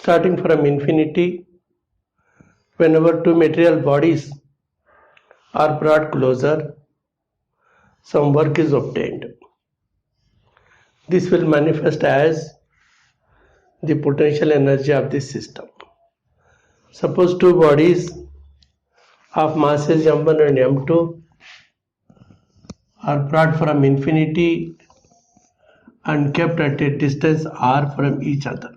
Starting from infinity, whenever two material bodies are brought closer, some work is obtained. This will manifest as the potential energy of this system. Suppose two bodies of masses m1 and m2 are brought from infinity and kept at a distance r from each other.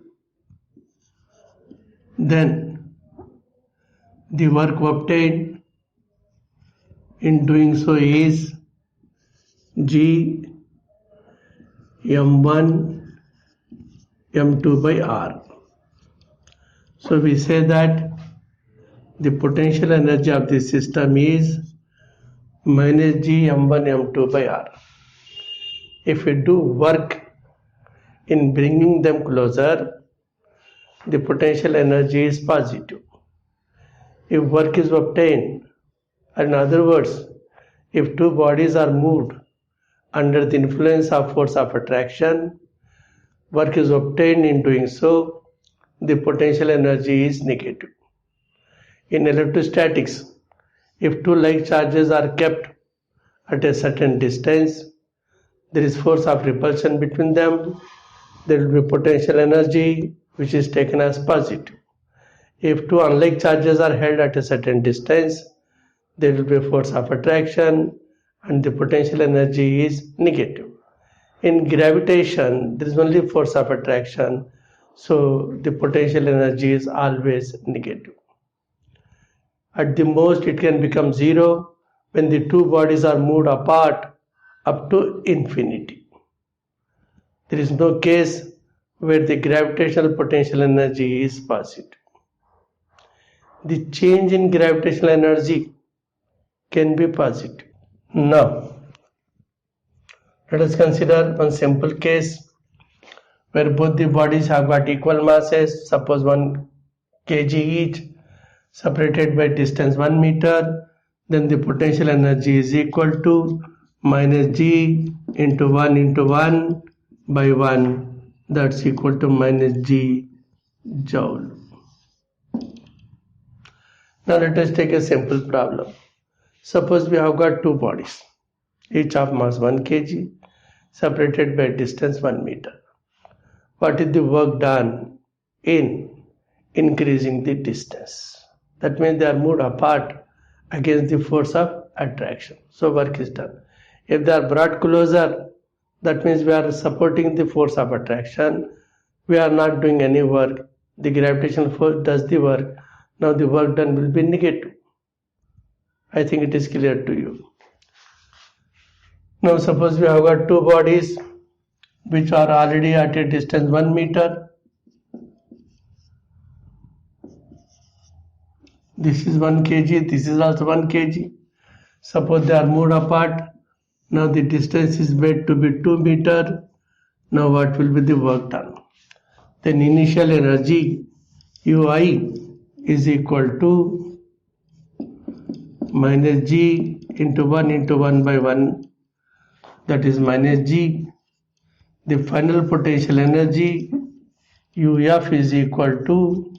Then the work obtained in doing so is G m1 m2 by r. So we say that the potential energy of this system is minus G m1 m2 by r. If we do work in bringing them closer, the potential energy is positive. If work is obtained, in other words, if two bodies are moved under the influence of force of attraction, work is obtained in doing so, the potential energy is negative. In electrostatics, if two like charges are kept at a certain distance, there is force of repulsion between them, there will be potential energy which is taken as positive. If two unlike charges are held at a certain distance, there will be a force of attraction and the potential energy is negative. In gravitation, there is only force of attraction, so the potential energy is always negative. At the most, it can become zero when the two bodies are moved apart up to infinity. There is no case where the gravitational potential energy is positive. The change in gravitational energy can be positive. Now, let us consider one simple case where both the bodies have got equal masses, suppose 1 kg each, separated by distance 1 meter, then the potential energy is equal to minus G into 1 by 1, that's equal to minus G joule. Now let us take a simple problem. Suppose we have got two bodies, each of mass 1 kg, separated by distance 1 meter. What is the work done in increasing the distance? That means they are moved apart against the force of attraction. So work is done. If they are brought closer, that means we are supporting the force of attraction. We are not doing any work. The gravitational force does the work. Now the work done will be negative. I think it is clear to you. Now suppose we have got two bodies which are already at a distance 1 meter. This is 1 kg, this is also 1 kg. Suppose they are moved apart. Now the distance is made to be 2 meter. Now what will be the work done? Then initial energy Ui is equal to minus G into 1 by 1, that is minus G. The final potential energy UF is equal to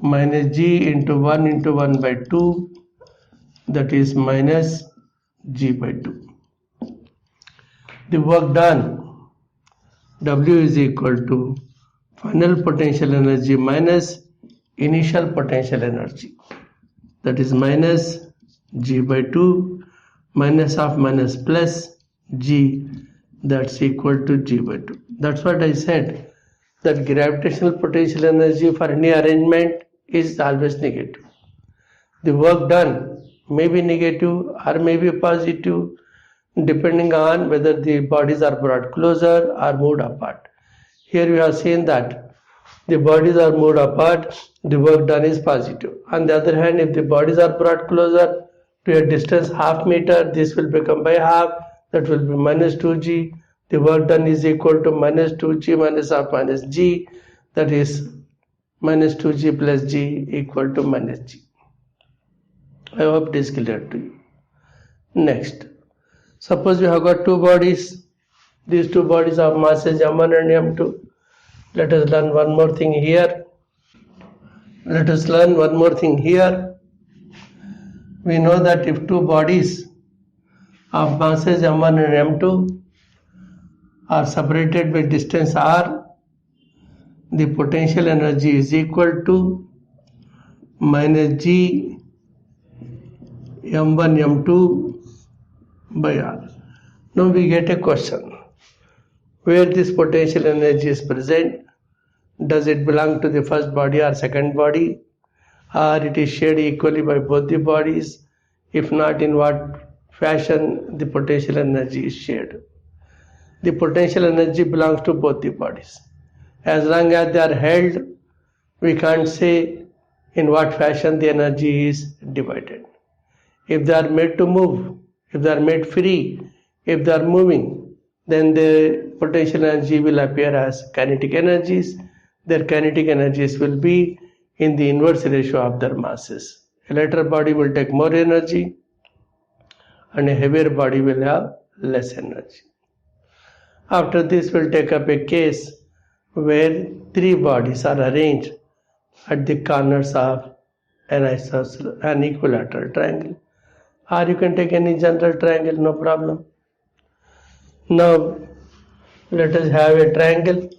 minus G into 1 by 2, that is minus G by 2. The work done, W is equal to final potential energy minus initial potential energy, that is minus G by 2, minus of minus plus G, that's equal to G by 2. That's what I said, that gravitational potential energy for any arrangement is always negative. The work done may be negative or may be positive, depending on whether the bodies are brought closer or moved apart. Here we have seen that the bodies are moved apart, the work done is positive. On the other hand, if the bodies are brought closer to a distance half meter, this will become by half, that will be minus 2g. The work done is equal to minus 2g minus half minus g, that is minus 2g plus g equal to minus g. I hope it is clear to you. Next, suppose we have got two bodies. These two bodies have masses m1 and m2. Let us learn one more thing here. Let us learn one more thing here. We know that if two bodies of masses m1 and m2 are separated by distance r, the potential energy is equal to minus g m1 m2 by r. Now we get a question. Where this potential energy is present? Does it belong to the first body or second body? Or it is shared equally by both the bodies? If not, in what fashion the potential energy is shared? The potential energy belongs to both the bodies. As long as they are held, we can't say in what fashion the energy is divided. If they are made to move, if they are made free, if they are moving, then the potential energy will appear as kinetic energies. Their kinetic energies will be in the inverse ratio of their masses. A lighter body will take more energy and a heavier body will have less energy. After this, we'll take up a case where three bodies are arranged at the corners of an equilateral triangle. Or you can take any general triangle, no problem. Now, let us have a triangle